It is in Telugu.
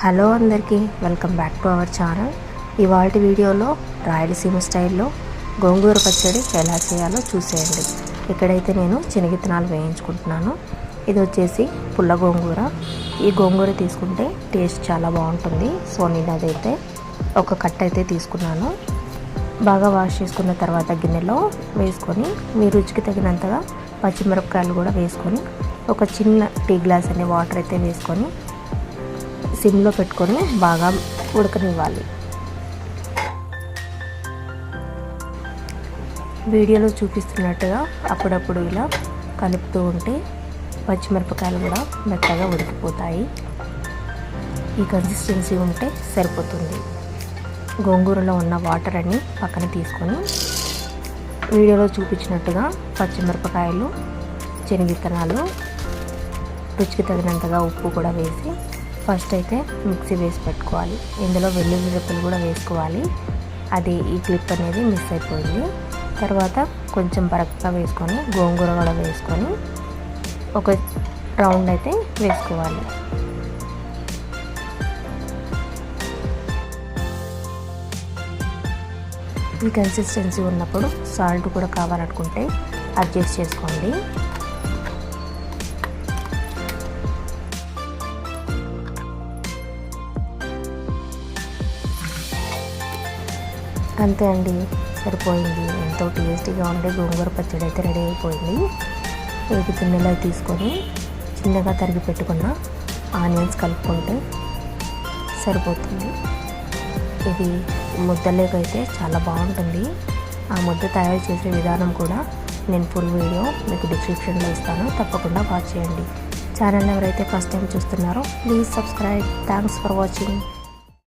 హలో అందరికీ welcome back to our channel. ఇవాల్టి వీడియోలో రాయలసీమ స్టైల్లో గోంగూర పచ్చడి ఎలా చేయాలో చూసేయండి. ఇక్కడైతే నేను శనగిత్తనాలు వేయించుకుంటున్నాను. ఇది వచ్చేసి పుల్ల గోంగూర. ఈ గోంగూర తీసుకుంటే టేస్ట్ చాలా బాగుంటుంది. సో నేను అదైతే ఒక కట్ట అయితే తీసుకున్నాను. బాగా వాష్ చేసుకున్న తర్వాత గిన్నెలో వేసుకొని మీ రుచికి తగినంతగా పచ్చిమిరపకాయలు కూడా వేసుకొని ఒక చిన్న టీ గ్లాస్ అనే వాటర్ అయితే వేసుకొని సిమ్లో పెట్టుకొని బాగా ఉడకనివ్వాలి. వీడియోలో చూపిస్తున్నట్టుగా అప్పుడప్పుడు ఇలా కలుపుతూ ఉంటే పచ్చిమిరపకాయలు కూడా మెత్తగా ఉడికిపోతాయి. ఈ కన్సిస్టెన్సీ ఉంటే సరిపోతుంది. గోంగూరలో ఉన్న వాటర్ అన్ని పక్కన తీసుకొని వీడియోలో చూపించినట్టుగా పచ్చిమిరపకాయలు, శనగిత్తనాలు, రుచికి తగినంతగా ఉప్పు కూడా వేసి ఫస్ట్ అయితే మిక్సీ వేసి పెట్టుకోవాలి. ఇందులో వెల్లుల్లి రెప్పలు కూడా వేసుకోవాలి. అది ఈ క్లిప్ అనేది మిస్ అయిపోయింది. తర్వాత కొంచెం బరకగా వేసుకొని గోంగూర కూడా వేసుకొని ఒక రౌండ్ అయితే వేసుకోవాలి. ఈ కన్సిస్టెన్సీ ఉన్నప్పుడు సాల్ట్ కూడా కావాలనుకుంటే అడ్జస్ట్ చేసుకోండి. అంతే అండి, సరిపోయింది. ఎంతో టేస్టీగా ఉండే గోంగూర పచ్చడి అయితే రెడీ అయిపోయింది. ఇది గిన్నెలో తీసుకొని చిన్నగా తరిగి పెట్టుకున్న ఆనియన్స్ కలుపుకుంటే సరిపోతుంది. ఇది ముద్దలేకైతే చాలా బాగుంటుంది. ఆ ముద్ద తయారు చేసే విధానం కూడా నేను ఫుల్ వీడియో మీకు డిస్క్రిప్షన్లో ఇస్తాను, తప్పకుండా వాచ్ చేయండి. ఛానల్ ఎవరైతే ఫస్ట్ టైం చూస్తున్నారో please subscribe. Thanks for watching.